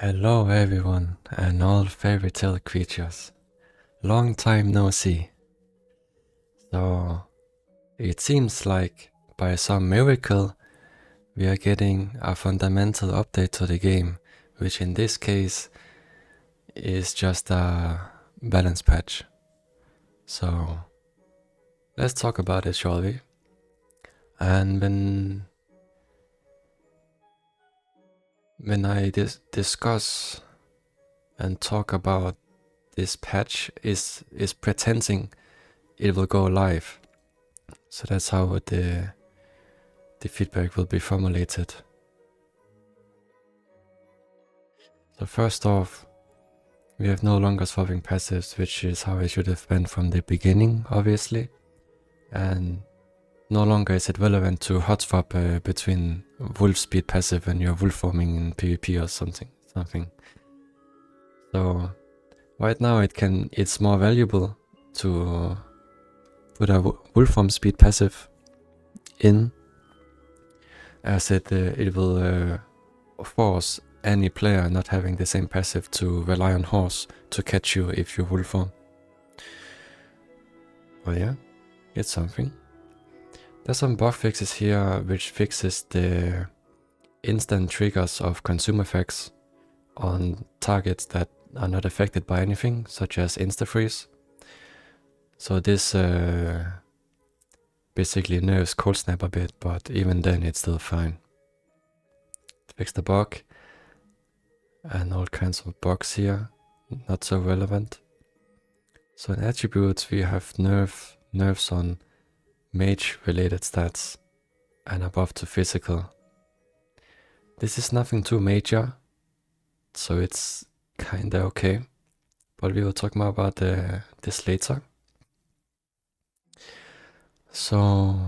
Hello everyone and all fairy tale creatures. Long time no see. So it seems like by some miracle we are getting a fundamental update to the game, which in this case is just a balance patch. So let's talk about it, shall we? And when I discuss and talk about this patch is pretending it will go live. So that's how the feedback will be formulated. So first off, we have no longer swapping passives, which is how it should have been from the beginning, obviously. And no longer is it relevant to hot swap between wolf speed passive and your wolf forming in PvP or something. So right now it's more valuable to put a wolf form speed passive in, as it will force any player not having the same passive to rely on horse to catch you if you wolf form. Well, yeah, it's something. There's some bug fixes here which fixes the instant triggers of consume effects on targets that are not affected by anything, such as insta-freeze. So this basically nerfs cold snap a bit, but even then it's still fine. Fix the bug and all kinds of bugs here, not so relevant. So in attributes we have nerfs on mage related stats and above to physical. This is nothing too major, so it's kinda okay, but we will talk more about this later. So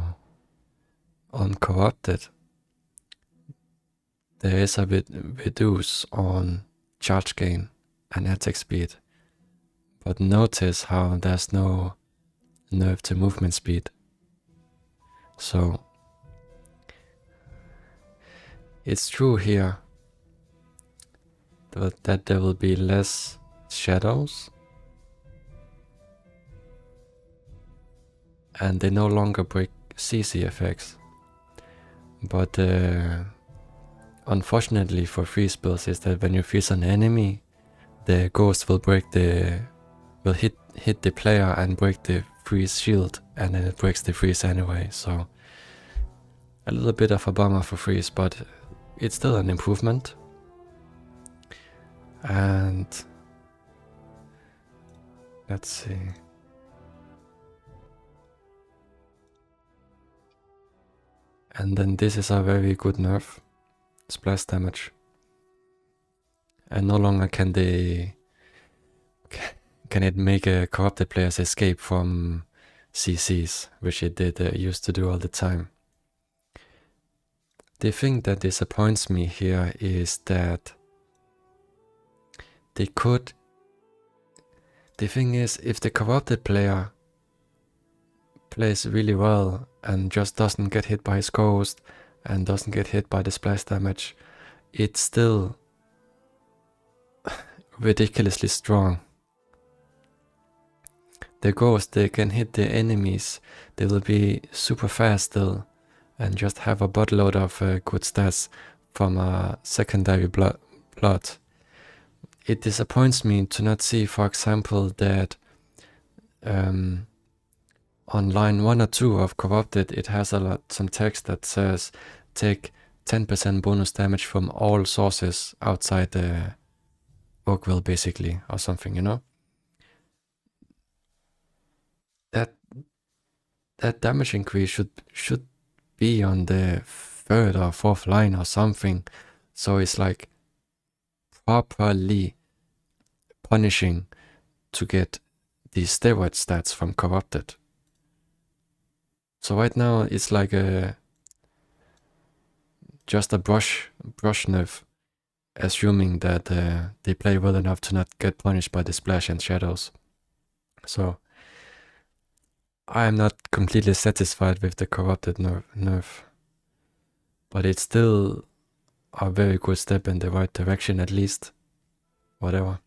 on corrupted, there is a bit reduce on charge gain and attack speed, but notice how there's no nerf to movement speed. So it's true here that there will be less shadows, and they no longer break CC effects. But unfortunately for freeze spells is that when you freeze an enemy, the ghost will hit the player and break the freeze shield, and then it breaks the freeze anyway. So a little bit of a bummer for freeze, but it's still an improvement. And let's see. And then this is a very good nerf, splash damage. And no longer can it make corrupted players escape from CCs, which it did used to do all the time. The thing that disappoints me here is that the thing is, if the corrupted player plays really well and just doesn't get hit by his ghost and doesn't get hit by the splash damage, it's still ridiculously strong. The ghost, they can hit the enemies, they will be super fast still and just have a buttload of good stats from a secondary blood. It disappoints me to not see, for example, that on line 1 or 2 of Corrupted, it has some text that says take 10% bonus damage from all sources outside the Oakville, basically, or something, you know? That damage increase should be on the 3rd or 4th line or something, so it's like properly punishing to get the steroid stats from Corrupted. So right now it's like just a brush nerf, assuming that they play well enough to not get punished by the splash and shadows. So I am not completely satisfied with the Corrupted nerf, but it's still a very good step in the right direction at least. whatever.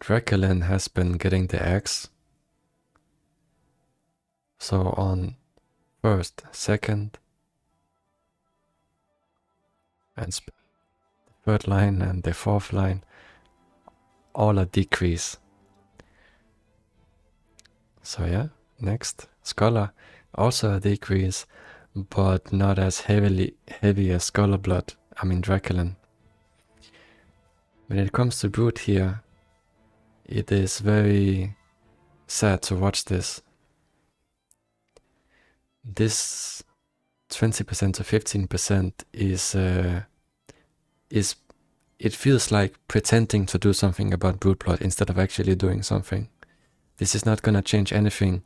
Draculin has been getting the axe. So on first, second, and the third line and the fourth line, all a decrease. So yeah, next, Scholar, also a decrease, but not as heavy as Scholar Blood, Draculin. When it comes to Brute here, it is very sad to watch this. This 20% to 15% is it feels like pretending to do something about Brute Blood instead of actually doing something. This is not gonna change anything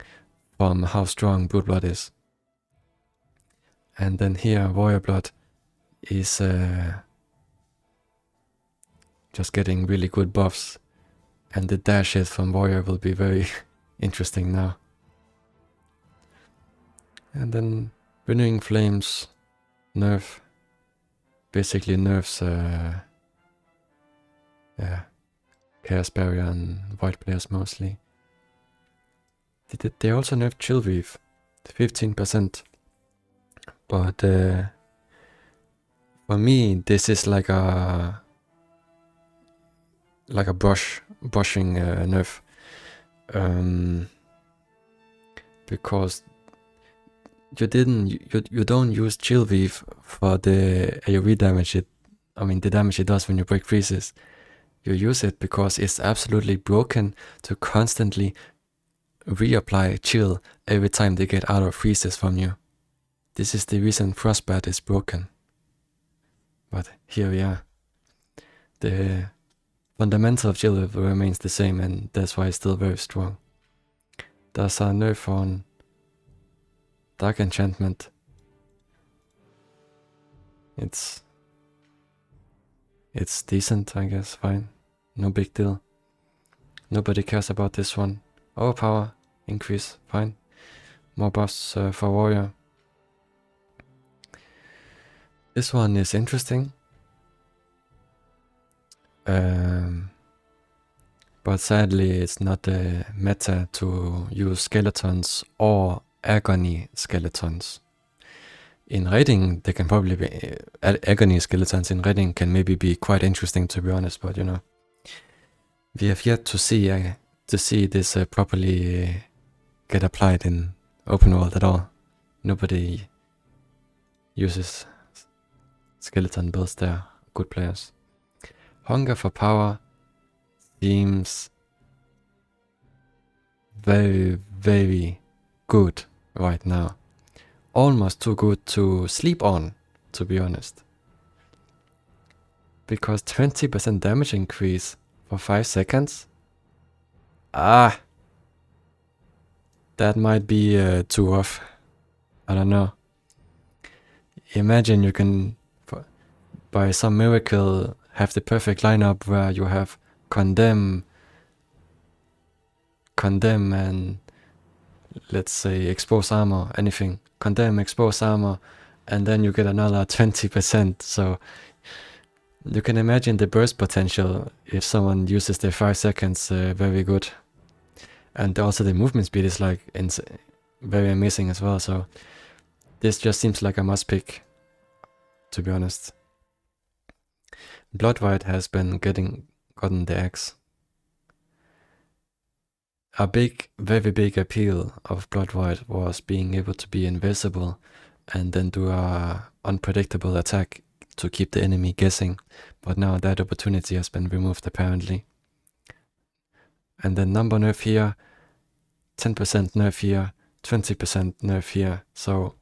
from how strong Brute Blood is. And then here Warrior Blood is just getting really good buffs, and the dash hit from Warrior will be very interesting now. And then Renewing Flames nerf basically nerfs Chaos Barrier and Void players mostly. They also nerfed Chill Weave 15%, but for me this is like a brushing nerf, because you don't use Chill Weave for the AoE damage the damage it does when you break freezes. You use it because it's absolutely broken to constantly reapply chill every time they get out of freezes from you. This is the reason Frostbat is broken. But here we are. The fundamental of chill remains the same, and that's why it's still very strong. There's a nerf on Dark Enchantment. It's decent, I guess, fine. No big deal. Nobody cares about this one. Overpower increase, fine. More buffs for Warrior. This one is interesting. But sadly it's not the meta to use skeletons or agony skeletons. In raiding they can probably be agony skeletons in raiding can maybe be quite interesting, to be honest, but you know, we have yet to see this properly get applied in open world at all. Nobody uses skeleton builds there, good players. Hunger for power seems very, very good right now. Almost too good to sleep on, to be honest. Because 20% damage increase for 5 seconds? That might be too rough. I don't know. Imagine you can, by some miracle, have the perfect lineup where you have condemn and let's say expose armor, anything. Condemn, expose armor, and then you get another 20%. So you can imagine the burst potential if someone uses their 5 seconds very good. And also the movement speed is like very amazing as well. So this just seems like a must pick, to be honest. Blood White has been gotten the axe. A very big appeal of Blood White was being able to be invisible and then do a unpredictable attack to keep the enemy guessing. But now that opportunity has been removed apparently. And then number nerf here, 10% nerf here, 20% nerf here. So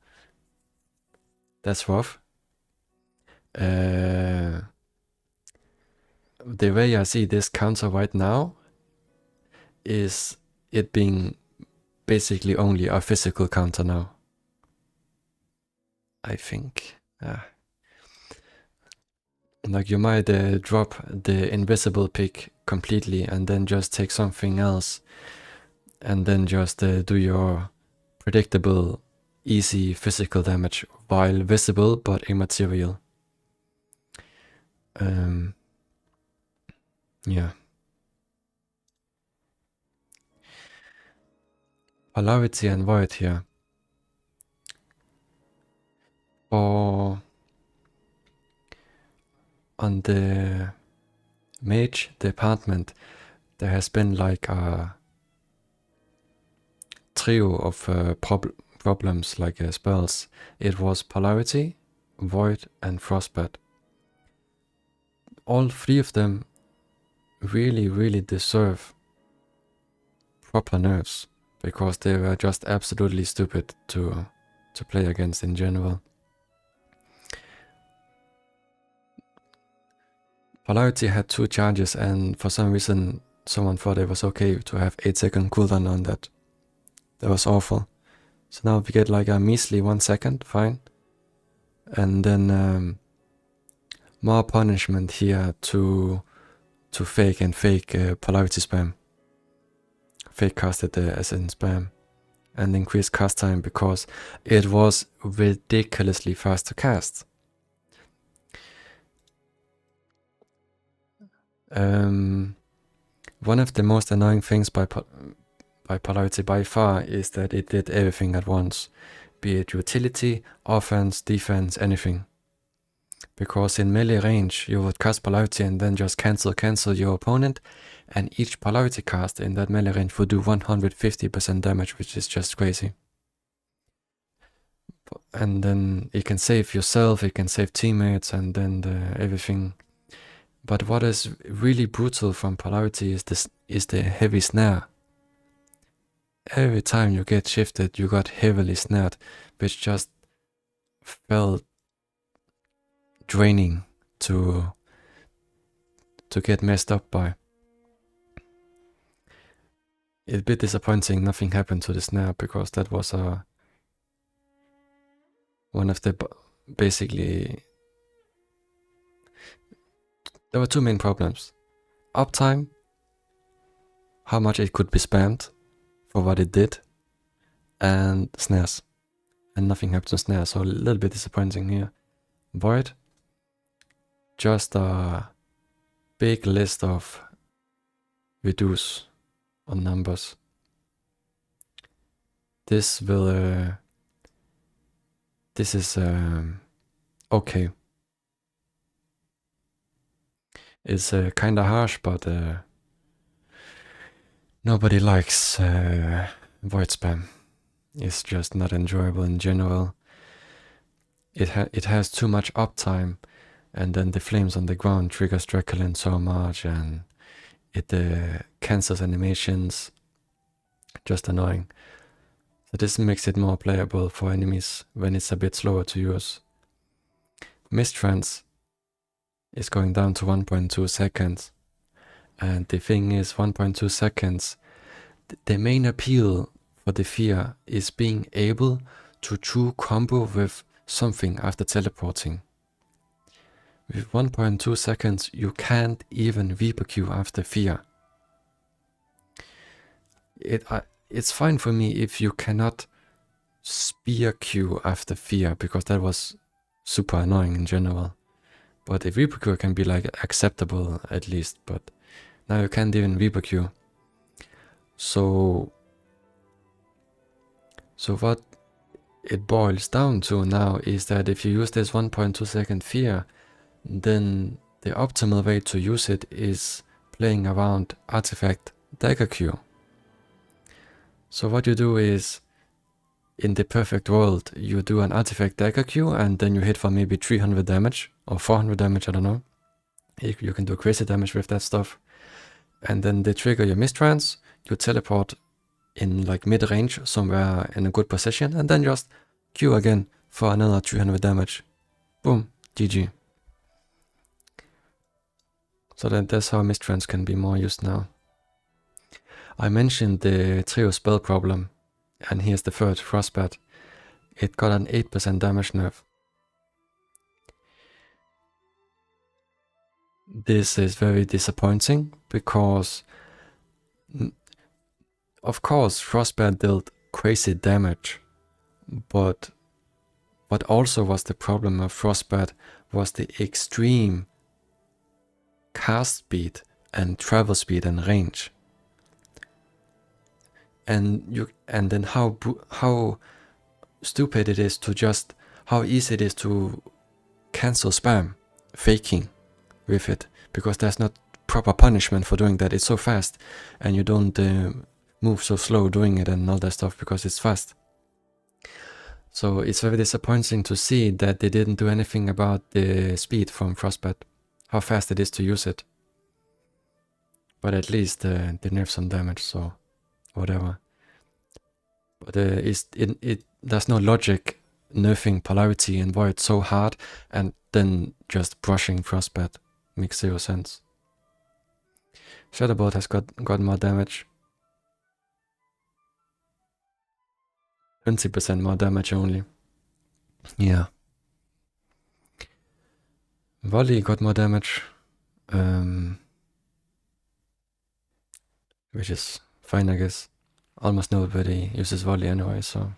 that's rough. The way I see this counter right now is it being basically only a physical counter now, I think. Like you might drop the invisible pick completely and then just take something else and then just do your predictable easy physical damage while visible but immaterial. Yeah. Polarity and void here. Or on the mage department, there has been like a trio of problems, like spells. It was polarity, void, and frostbite. All three of them really deserve proper nerfs, because they were just absolutely stupid to play against in general. Polarity had 2 charges, and for some reason someone thought it was okay to have 8-second cooldown on that. That was awful. So now we get like a measly 1 second, fine. And then more punishment here to fake polarity spam. Fake casted as in spam. And increase cast time because it was ridiculously fast to cast. One of the most annoying things by polarity by far is that it did everything at once, be it utility, offense, defense, anything. Because in melee range you would cast polarity and then just cancel your opponent, and each polarity cast in that melee range would do 150% damage, which is just crazy. And then it can save yourself, it can save teammates, and then everything. But what is really brutal from polarity is the heavy snare. Every time you get shifted, you got heavily snared, which just felt draining to get messed up by. It's a bit disappointing nothing happened to the snare, because that was one of the basically. There were 2 main problems. Uptime, how much it could be spammed for what it did, and snares. And nothing happened to snares, so a little bit disappointing here. Void, just a big list of reduce on numbers. This will this is okay. It's kinda harsh, but nobody likes void spam. It's just not enjoyable in general. It has too much uptime, and then the flames on the ground triggers Draculin so much, and it cancels animations. Just annoying. So this makes it more playable for enemies when it's a bit slower to use. Mistrance is going down to 1.2 seconds. And the thing is, 1.2 seconds, the main appeal for the fear is being able to true combo with something after teleporting. With 1.2 seconds, you can't even Reaper Q after fear. It's fine for me if you cannot spear Q after fear, because that was super annoying in general. But if Reaper Q can be like acceptable at least, but now you can't even Reaper Q. So what it boils down to now is that if you use this 1.2 second fear, then the optimal way to use it is playing around artifact dagger Q. So what you do is, in the perfect world, you do an artifact dagger Q and then you hit for maybe 300 damage or 400 damage, I don't know. You can do crazy damage with that stuff. And then they trigger your mistrance, you teleport in like mid-range somewhere in a good position, and then just Q again for another 300 damage. Boom, GG. So that's how mistrance can be more used now. I mentioned the trio spell problem, and here's the third, Frostbat. It got an 8% damage nerf. This is very disappointing, because of course Frostbat dealt crazy damage, but what also was the problem of Frostbat was the extreme cast speed and travel speed and range. And then how stupid it is to just, how easy it is to cancel spam, faking with it, because there's not proper punishment for doing that. It's so fast, and you don't move so slow doing it and all that stuff because it's fast. So it's very disappointing to see that they didn't do anything about the speed from Frostbite, how fast it is to use it. But at least they nerf some damage, so whatever. But there's no logic nerfing Polarity and Void so hard and then just brushing Frostbite. Makes zero sense. Shadowbolt has got more damage. 20% more damage only. Yeah. Volley got more damage. Which is fine, I guess. Almost nobody uses volley anyway, so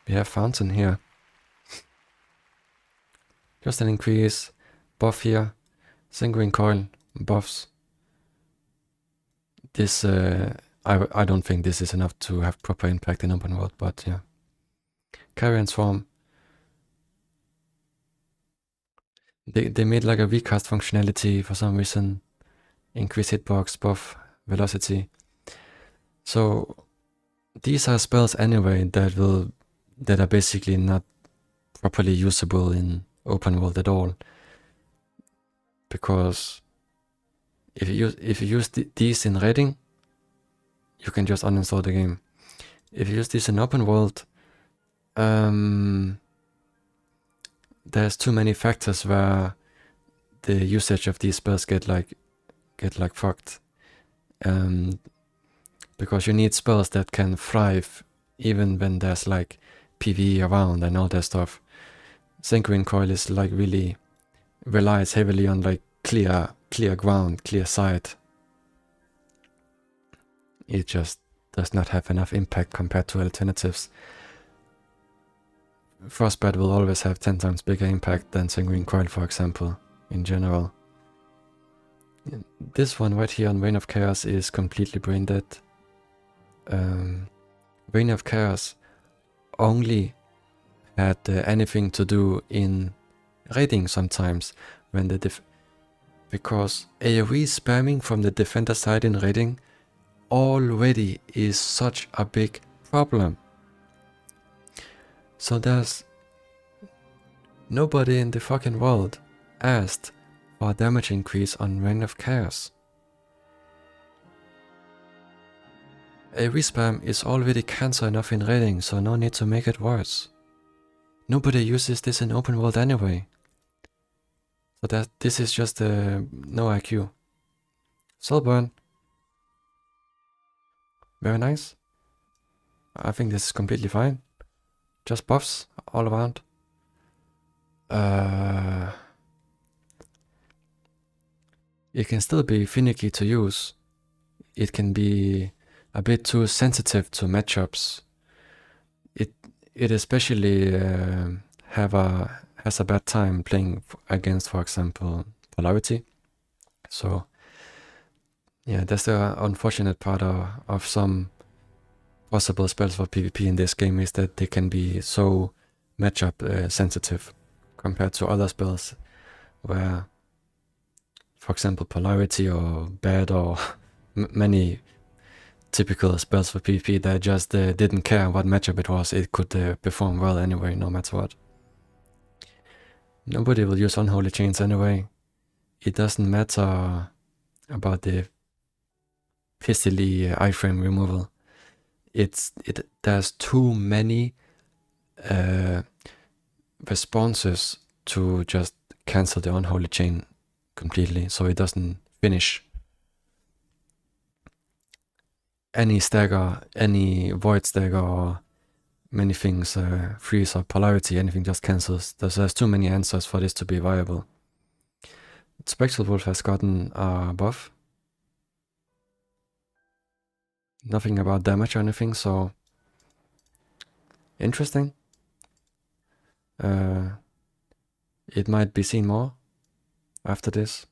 we have Fountain here. Just an increase, buff here, Sanguine Coil, buffs. This, I don't think this is enough to have proper impact in open world, but yeah. Carrion Swarm. They made like a recast functionality for some reason. Increase hitbox, buff, velocity. So these are spells anyway that are basically not properly usable in open world at all. Because if you use these in raiding, you can just uninstall the game. If you use this in open world, there's too many factors where the usage of these spells get like fucked. Because you need spells that can thrive even when there's like PvE around and all that stuff. Sanguine Coil is like really relies heavily on like clear ground, clear sight. It just does not have enough impact compared to alternatives. Frostbite will always have 10 times bigger impact than Sanguine Coil, for example, in general. This one right here on Reign of Chaos is completely brain dead. Reign of Chaos only had anything to do in raiding sometimes when because AoE spamming from the defender side in raiding already is such a big problem. So there's nobody in the fucking world asked for a damage increase on Reign of Chaos. AoE spam is already cancer enough in raiding, so no need to make it worse. Nobody uses this in open world anyway. So this is just no IQ. Soulburn. Very nice. I think this is completely fine. Just buffs all around. It can still be finicky to use. It can be a bit too sensitive to matchups. It especially has a bad time playing against, for example, Polarity. So yeah, that's the unfortunate part of some possible spells for PvP in this game, is that they can be so matchup sensitive compared to other spells where, for example, Polarity or Bad or many typical spells for PvP that just didn't care what matchup it was. It could perform well anyway, no matter what. Nobody will use Unholy Chains anyway. It doesn't matter about the pissily iframe removal. There's too many responses to just cancel the Unholy Chain completely, so it doesn't finish. Any stagger, any void stagger, or many things, freeze or polarity, anything just cancels. There's too many answers for this to be viable. Spectral Wolf has gotten a buff. Nothing about damage or anything, so interesting. It might be seen more after this.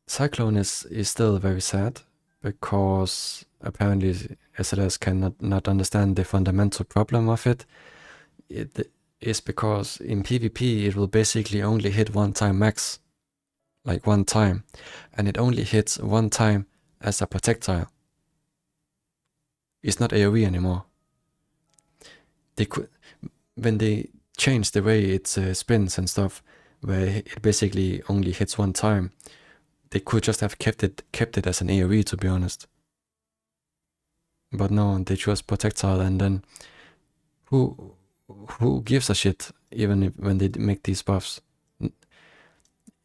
Cyclone is still very sad because apparently SLS cannot not understand the fundamental problem of it. It is because in PvP it will basically only hit one time max, like one time, and it only hits one time as a projectile. It's not AoE anymore. They could, when they changed the way it spins and stuff, where it basically only hits one time, they could just have kept it as an AoE, to be honest. But no, they chose projectile, and then who gives a shit even if, when they make these buffs?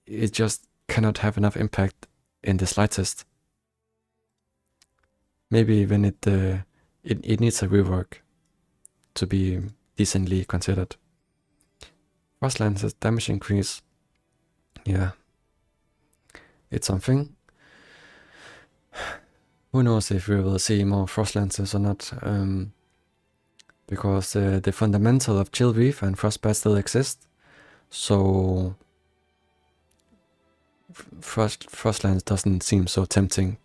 It just cannot have enough impact in the slightest. Maybe when it needs a rework to be decently considered. Frostlance's damage increase. Yeah. It's something. Who knows if we will see more Frostlances or not. Because the fundamental of Chill Reef and Frostbite still exist. So Frostlands doesn't seem so tempting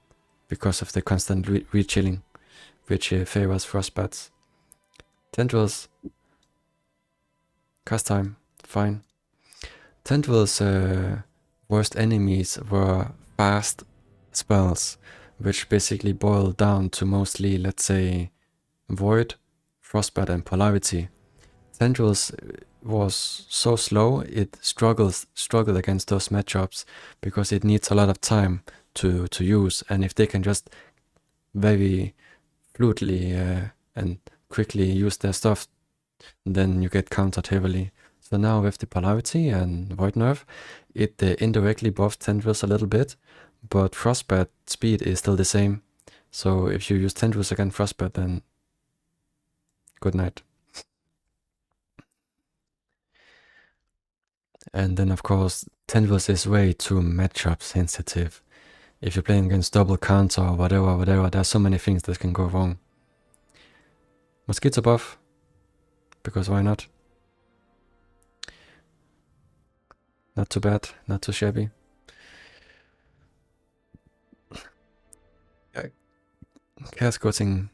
because of the constant re-chilling, which favors Frostbites. Tendrils. Cast time. Fine. Tendrils' worst enemies were fast spells, which basically boil down to mostly, let's say, Void, Frostbite, and Polarity. Tendrils was so slow, it struggled against those matchups because it needs a lot of time to use, and if they can just very fluidly and quickly use their stuff, then you get countered heavily. So now with the Polarity and Void nerf, it indirectly buffs Tendrils a little bit, but Frostbite speed is still the same. So if you use Tendrils against Frostbite, then good night. And then of course, Tendrils is way too matchup sensitive. If you're playing against double counter or whatever, there's so many things that can go wrong. Mosquito buff, because why not? Not too bad, not too shabby. Chaos Coating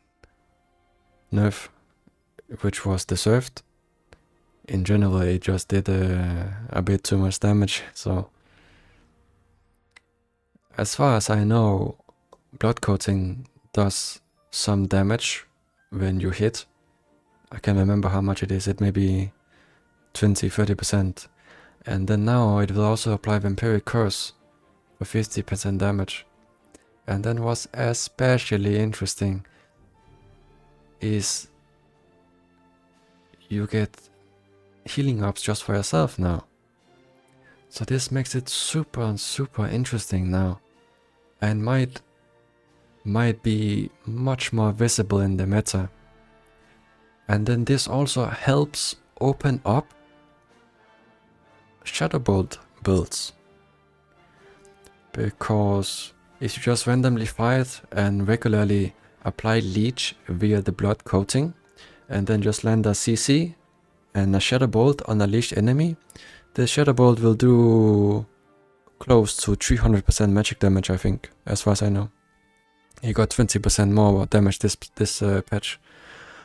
nerf, which was deserved. In general, it just did a bit too much damage, so as far as I know, Blood Coating does some damage when you hit. I can't remember how much it is, it may be 20-30%. And then now it will also apply Vampiric Curse for 50% damage. And then what's especially interesting is you get healing ups just for yourself now. So this makes it super interesting now, and might be much more visible in the meta. And then this also helps open up Shadowbolt builds, because if you just randomly fight and regularly apply Leech via the Blood Coating, and then just land a CC and a Shadowbolt on a leashed enemy, the Shadowbolt will do close to 300% magic damage, I think, as far as I know. He got 20% more damage this patch.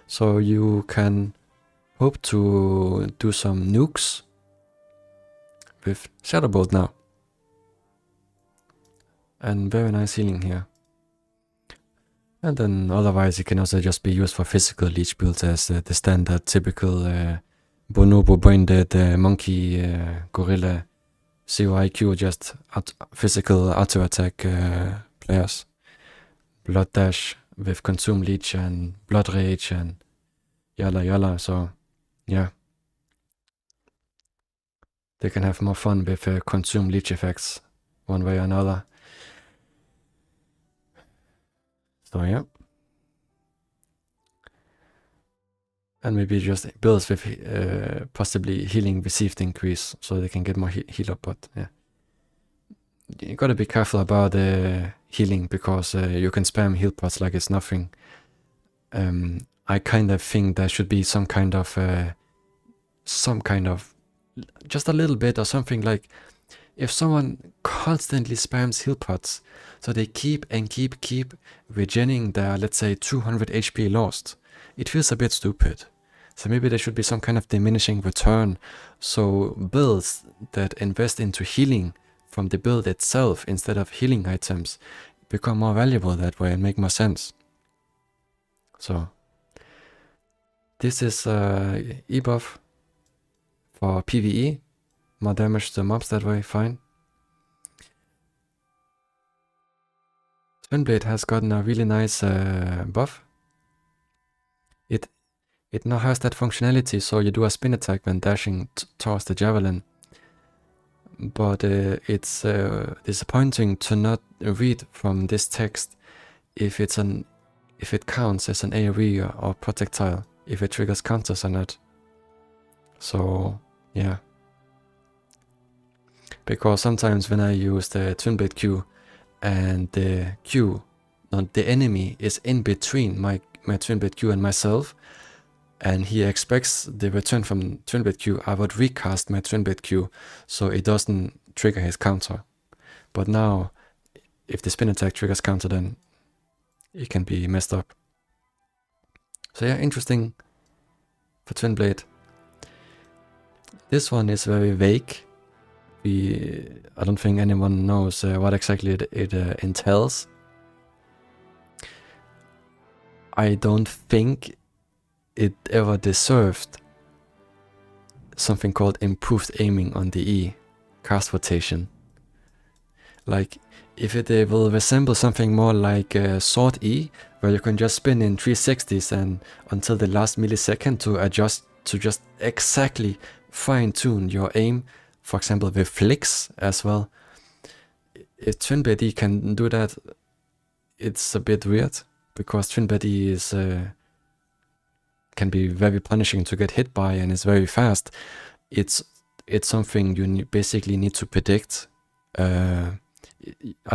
So you can hope to do some nukes with Shadowbolt now. And very nice healing here. And then otherwise it can also just be used for physical leech builds as the standard typical bonobo brain-dead monkey gorilla 0 IQ, just physical auto attack players. Blood dash with consume leech and blood rage and yalla, so yeah. They can have more fun with consume leech effects one way or another. So yeah. And maybe just builds with possibly healing received increase, so they can get more heal up, but yeah. You gotta be careful about healing, because you can spam heal pots like it's nothing. I kind of think there should be some kind of just a little bit or something, like if someone constantly spams heal pots, so they keep regenerating their, let's say, 200 HP lost, it feels a bit stupid. So maybe there should be some kind of diminishing return, so builds that invest into healing from the build itself instead of healing items become more valuable that way and make more sense. So this is E-buff for PvE, more damage to mobs that way, fine. Twinblade has gotten a really nice buff. It now has that functionality, so you do a spin attack when dashing towards the javelin. But it's disappointing to not read from this text if it counts as an AoE or projectile, if it triggers counters or not. So yeah, because sometimes when I use the Twinblade Q and the enemy is in between my Twinblade Q and myself, and he expects the return from Twinblade Q, I would recast my Twinblade Q so it doesn't trigger his counter. But now, if the spin attack triggers counter, then it can be messed up. So yeah, interesting for Twinblade. This one is very vague. I don't think anyone knows what exactly it entails. I don't think it ever deserved something called improved aiming on the E, cast rotation. Like, if it will resemble something more like Sword E, where you can just spin in 360s and until the last millisecond to adjust to just exactly fine-tune your aim, for example with flicks as well. If Twinblade E can do that, it's a bit weird, because Twinblade E is can be very punishing to get hit by and is very fast. It's something you basically need to predict. I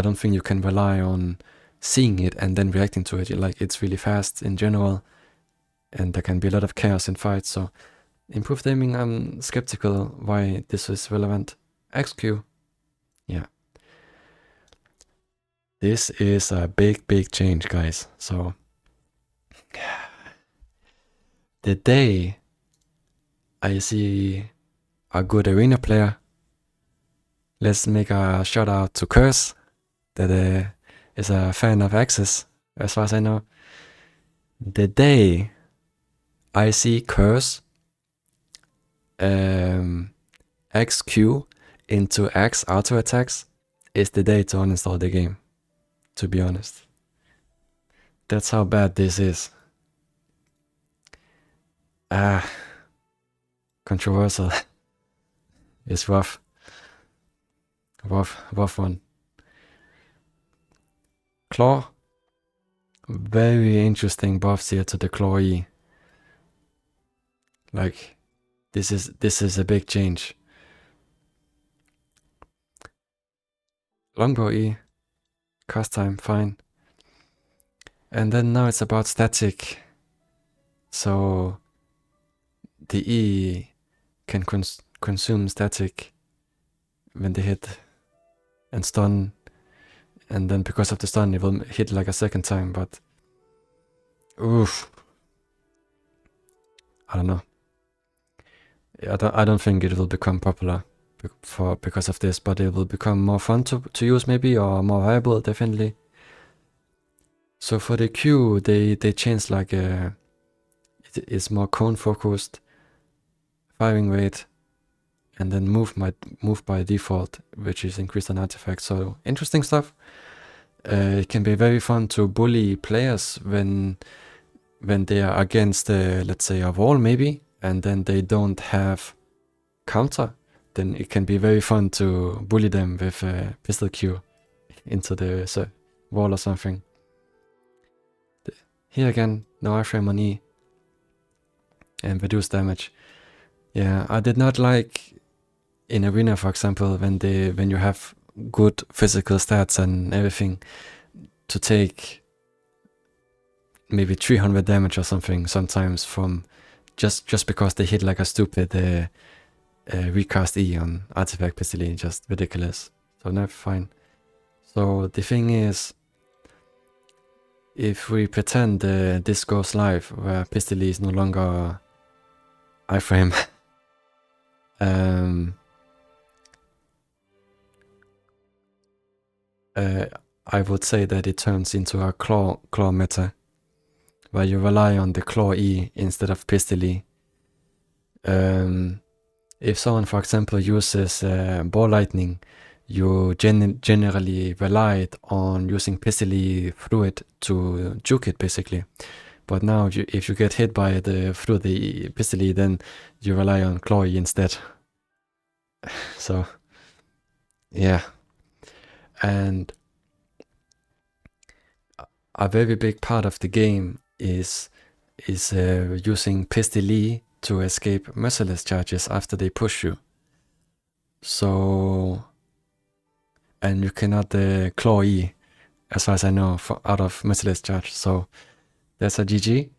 don't think you can rely on seeing it and then reacting to it. Like, it's really fast in general, and there can be a lot of chaos in fights. So improved aiming, I'm skeptical why this is relevant. XQ, yeah. This is a big change, guys. So the day I see a good arena player, let's make a shout out to Curse, that is a fan of Axis, as far as I know. The day I see Curse XQ into X auto attacks is the day to uninstall the game, to be honest. That's how bad this is. Controversial. It's rough. Rough one. Claw. Very interesting buffs here to the Claw E. Like, this is a big change. Longbow E. Cast time, fine. And then now it's about static. So the E can consume static when they hit and stun, and then because of the stun it will hit like a second time, but oof, I don't know. I don't think it will become popular because of this, but it will become more fun to use maybe, or more viable, definitely. So for the Q, they changed, like it is more cone focused, firing rate, and then move by default, which is increased on artifacts. So interesting stuff. It can be very fun to bully players when they are against, let's say, a wall maybe, and then they don't have counter. Then it can be very fun to bully them with a pistol Q into the wall or something. Here again, no iframe on E and reduced damage. Yeah, I did not like in arena, for example, when you have good physical stats and everything, to take maybe 300 damage or something sometimes from just because they hit like a stupid recast E on artifact Pistol E, just ridiculous. So now fine. So the thing is, if we pretend this goes live, where Pistol E is no longer iframe, I would say that it turns into a claw meta, where you rely on the claw E instead of Pistol E. If someone, for example, uses ball lightning, you generally relied on using Pistol E through it to juke it, basically. But now, if you get hit by through the Pistol E, then you rely on claw E instead. So, yeah. And a very big part of the game is using Pistol E to escape merciless charges after they push you. So, and you cannot claw E, as far as I know, out of merciless charge. So that's a GG.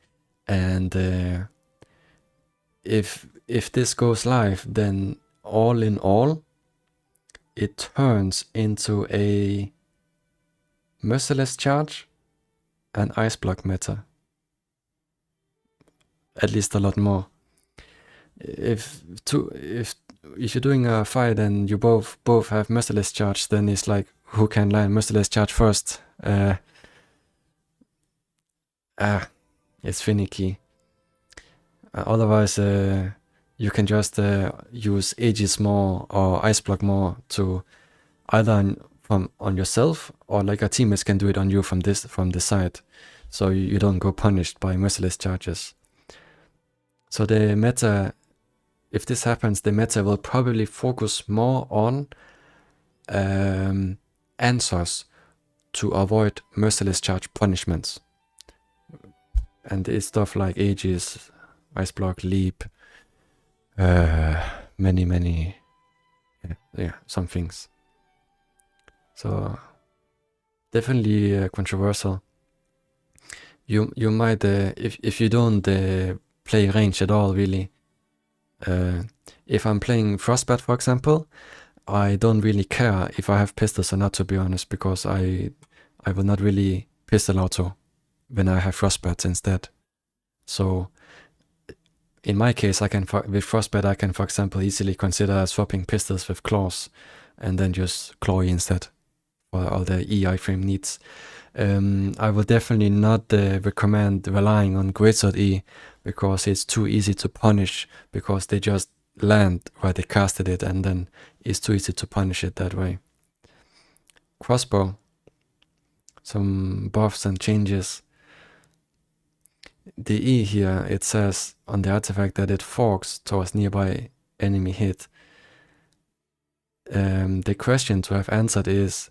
And if this goes live, then all in all, it turns into a merciless charge and ice block meta. At least a lot more. If you're doing a fight and you both have merciless charge, then it's like, who can land merciless charge first? It's finicky. Otherwise, you can just use Aegis more or Ice Block more to either on yourself, or like a teammates can do it on you from the side, so you don't go punished by merciless charges. So the meta, if this happens, the meta will probably focus more on answers to avoid merciless charge punishments. And it's stuff like Aegis, Ice Block, Leap, many, some things. So definitely controversial. You might, if you don't play range at all, really. If I'm playing Frostbat, for example, I don't really care if I have pistols or not, to be honest, because I will not really pistol auto when I have Frostbats instead. So in my case, with Frostbat, I can, for example, easily consider swapping pistols with claws and then just claw instead for all the E iframe needs. I will definitely not recommend relying on Greatsword E, because it's too easy to punish, because they just land where they casted it, and then it's too easy to punish it that way. Crossbow, some buffs and changes. The E here, it says on the artifact that it forks towards nearby enemy hit. The question to have answered is,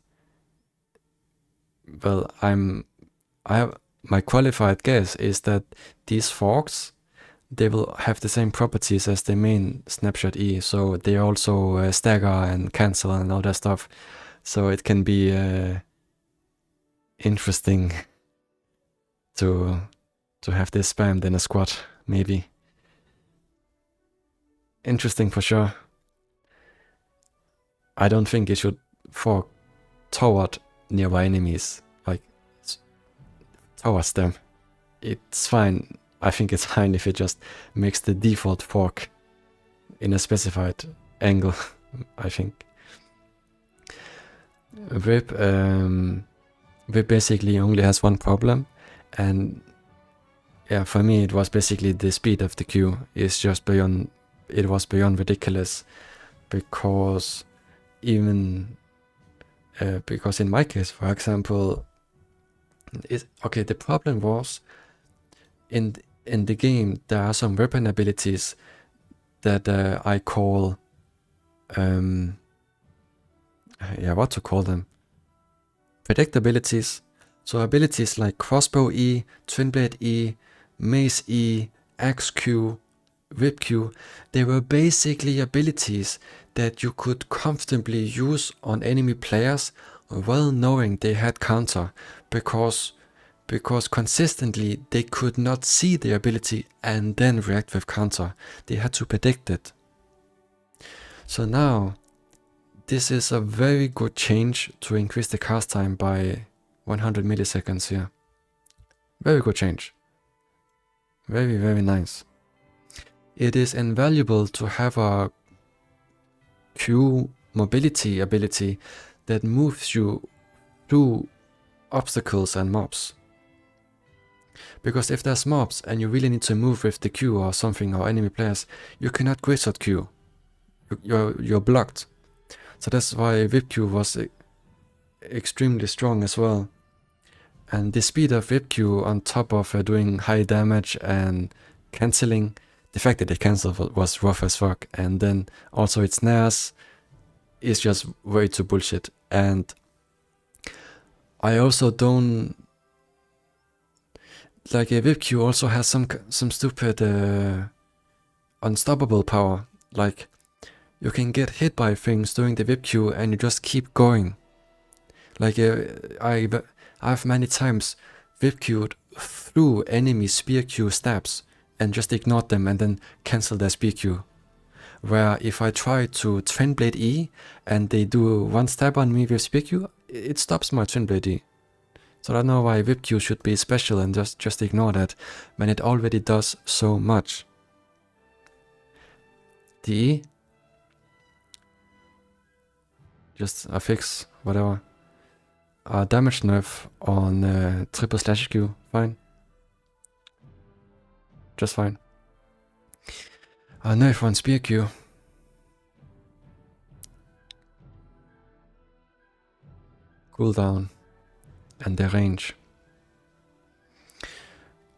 well, my qualified guess is that these forks, they will have the same properties as the main snapshot E, so they also stagger and cancel and all that stuff. So it can be interesting to have this spammed in a squad, maybe. Interesting for sure. I don't think it should fork toward nearby enemies, like towards them. It's fine. I think it's fine if it just makes the default fork in a specified angle, I think. Whip basically only has one problem, and yeah, for me it was basically the speed of the Q is just beyond ridiculous, because even because in my case, for example, the problem was in the game there are some weapon abilities that I call what to call them? Predictabilities. So abilities like Crossbow E, Twin Blade E, Mace E, Axe Q, Whip Q, they were basically abilities that you could comfortably use on enemy players, well knowing they had counter, because consistently they could not see the ability and then react with counter. They had to predict it. So now, this is a very good change to increase the cast time by 100 milliseconds here. Very good change. Very, very nice. It is invaluable to have a Q mobility ability that moves you through obstacles and mobs. Because if there's mobs and you really need to move with the Q or something, or enemy players, you cannot grisot Q. You're blocked. So that's why Whip Q was extremely strong as well. And the speed of Whip Q on top of doing high damage and cancelling, the fact that they cancelled was rough as fuck. And then also its snares is just way too bullshit. And I also don't like a Whip Q also has some stupid unstoppable power. Like you can get hit by things during the Whip Q and you just keep going. Like I've many times Whip Q'd through enemy spear Q stabs and just ignored them and then cancel their spear Q. Where if I try to Twin Blade E and they do one stab on me with spear Q, it stops my Twin Blade E. So I don't know why Whip Q should be special and just ignore that when it already does so much. The E, just a fix, whatever. Damage nerf on triple slash Q, fine. Just fine. Nerf on spear Q. Cooldown and the range.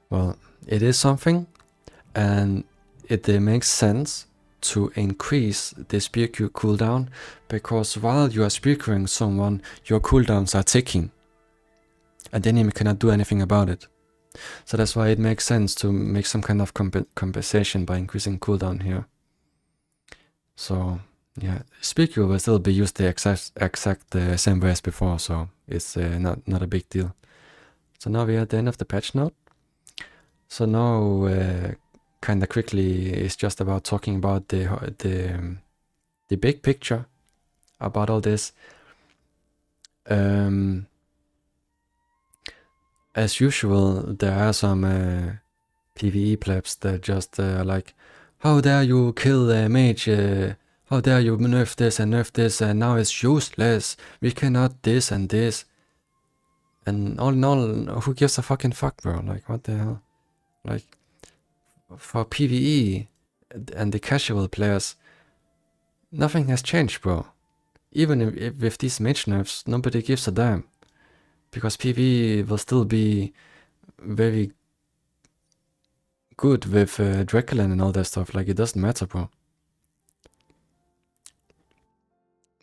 Well, it is something, and it makes sense to increase the spear Q cooldown, because while you are spear Qing someone, your cooldowns are ticking, and the enemy cannot do anything about it. So that's why it makes sense to make some kind of compensation by increasing cooldown here. So yeah, spear Q will still be used the exact same way as before, so it's not a big deal. So now we're at the end of the patch note. So now kind of quickly it's just about talking about the big picture about all this. As usual, there are some PvE plebs that just like, how dare you kill a mage, how dare you nerf this and now it's useless, we cannot this and this. And all in all, who gives a fucking fuck, bro? Like, what the hell? Like, for PvE and the casual players, nothing has changed, bro. Even if with these mage nerfs, nobody gives a damn. Because PvE will still be very good with Draculin and all that stuff. Like, it doesn't matter, bro.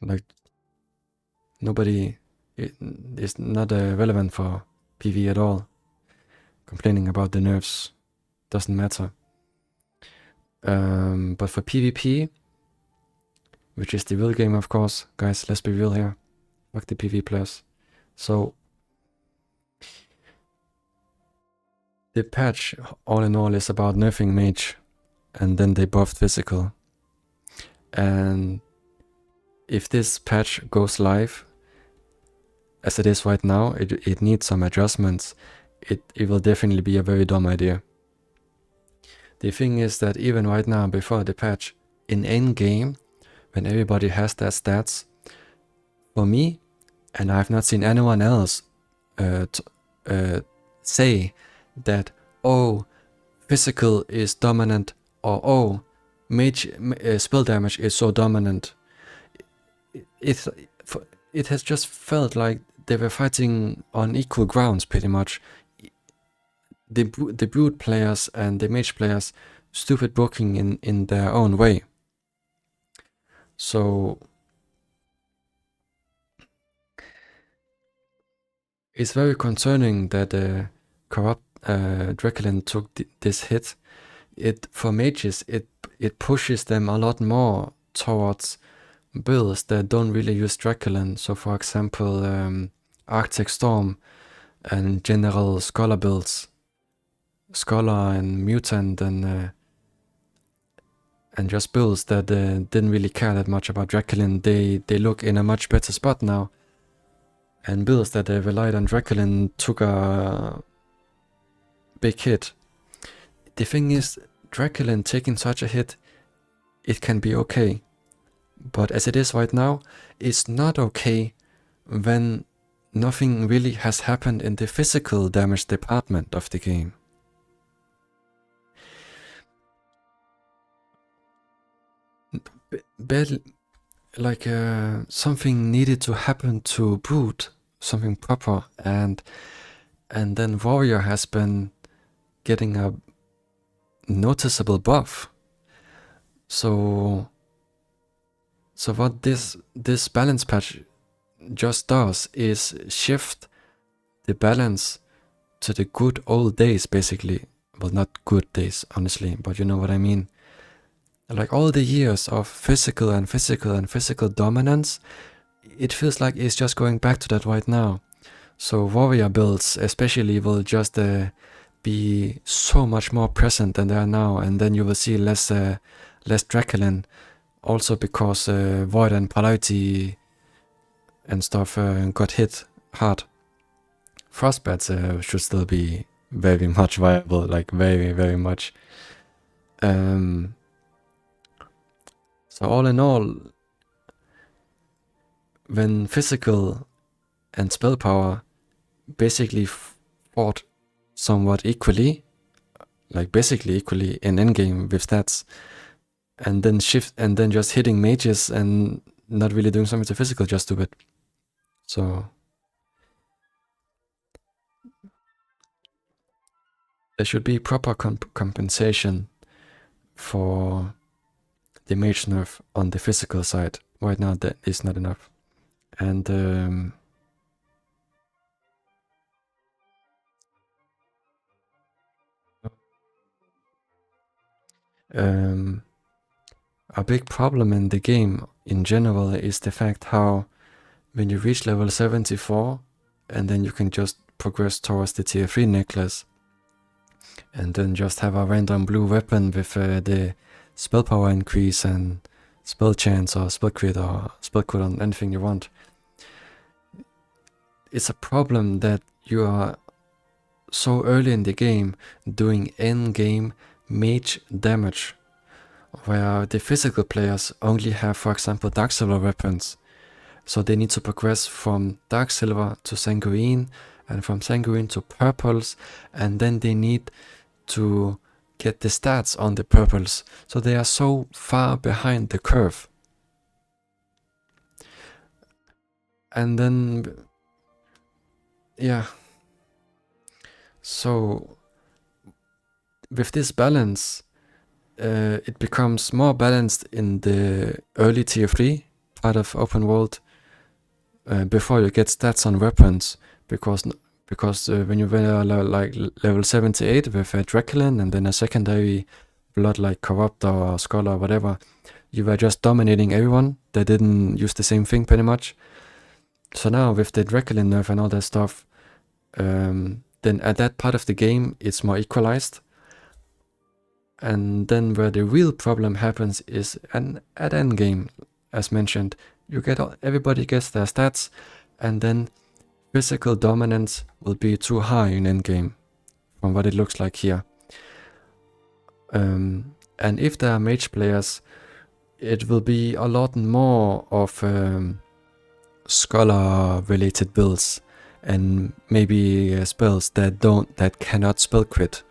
Like, nobody is not relevant for PvE at all. Complaining about the nerfs doesn't matter. But for PvP, which is the real game, of course, guys, let's be real here. Fuck the PvE players. So the patch, all in all, is about nerfing mage, and then they buffed physical. And if this patch goes live, as it is right now, it needs some adjustments. It will definitely be a very dumb idea. The thing is that even right now, before the patch, in endgame, when everybody has their stats, for me, and I've not seen anyone else say that, oh, physical is dominant, or oh, mage spell damage is so dominant. It has just felt like they were fighting on equal grounds, pretty much. The brute players and the mage players stupid booking in their own way. So it's very concerning that corrupt Draculin took this hit. For mages, it pushes them a lot more towards builds that don't really use Draculin. So for example, Arctic Storm and general Scholar builds, Scholar and Mutant and and just builds that didn't really care that much about Draculin, they look in a much better spot now. And builds that relied on Draculin took a big hit. The thing is, Draculin taking such a hit, it can be okay. But as it is right now, it's not okay when nothing really has happened in the physical damage department of the game. Like something needed to happen to Brood, something proper, and then Warrior has been getting a noticeable buff. So what this balance patch just does is shift the balance to the good old days, basically. Well, not good days, honestly, but you know what I mean. Like all the years of physical dominance, it feels like it's just going back to that right now. So warrior builds especially will just be so much more present than they are now, and then you will see less Draculin, also because Void and Polarity and stuff got hit hard. Frostbats should still be very much viable, like very much. So all in all, when physical and spell power basically fought somewhat equally, like basically equally in endgame with stats, and then just hitting mages and not really doing something to physical, just do it. So there should be proper compensation for the mage nerf on the physical side. Right now that is not enough. And a big problem in the game in general is the fact how when you reach level 74 and then you can just progress towards the tier 3 necklace and then just have a random blue weapon with the spell power increase and spell chance or spell crit on anything you want. It's a problem that you are so early in the game doing end game mage damage, where the physical players only have, for example, Dark Silver weapons. So they need to progress from Dark Silver to Sanguine, and from Sanguine to Purples, and then they need to get the stats on the Purples. So they are so far behind the curve. And then, yeah. So with this balance, it becomes more balanced in the early tier 3 part of open world before you get stats on weapons, because when you were like level 78 with a Draculin and then a secondary blood like Corrupt or Scholar or whatever, you were just dominating everyone. They didn't use the same thing pretty much. So now with the Draculin nerf and all that stuff, then at that part of the game it's more equalized. And then where the real problem happens is at endgame, as mentioned. You get everybody gets their stats, and then physical dominance will be too high in endgame, from what it looks like here. And if there are mage players, it will be a lot more of scholar-related builds, and maybe spells that cannot spell crit,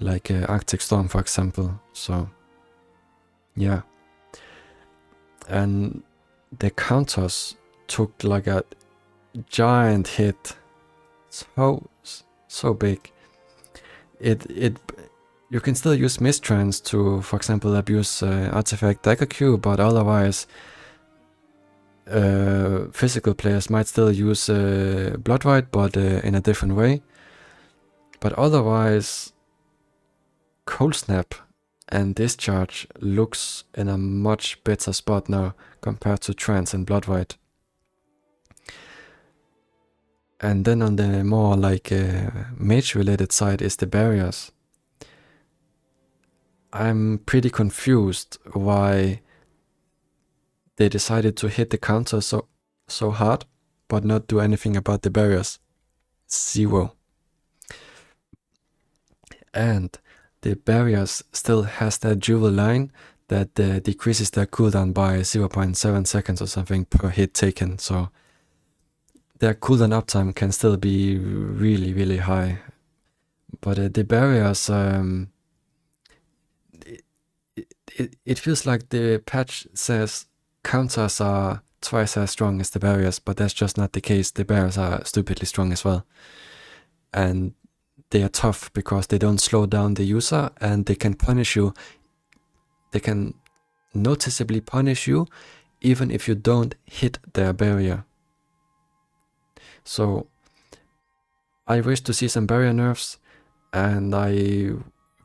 like Arctic Storm, for example. So yeah, and the counters took like a giant hit, so big. You can still use mistrans to, for example, abuse artifact Dagger Q, but otherwise physical players might still use Blood Rite, but in a different way. But otherwise, Cold Snap and Discharge looks in a much better spot now compared to Trance and Blood Rite. And then on the more like mage related side is the barriers. I'm pretty confused why they decided to hit the counter so hard, but not do anything about the barriers. Zero. And the barriers still has that dual line that decreases their cooldown by 0.7 seconds or something per hit taken. So their cooldown uptime can still be really, really high. But the barriers, it feels like the patch says counters are twice as strong as the barriers, but that's just not the case. The barriers are stupidly strong as well. And they are tough because they don't slow down the user, and they can punish you. They can noticeably punish you even if you don't hit their barrier. So I wish to see some barrier nerfs, and I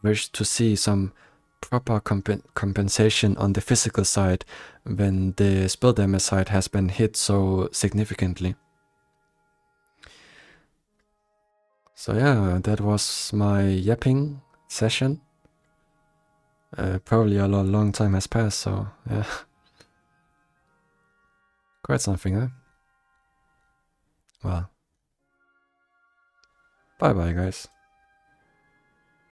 wish to see some proper compensation on the physical side when the spell damage side has been hit so significantly. So yeah, that was my yapping session. Probably a long time has passed, so yeah. Quite something, huh? Well, bye bye guys.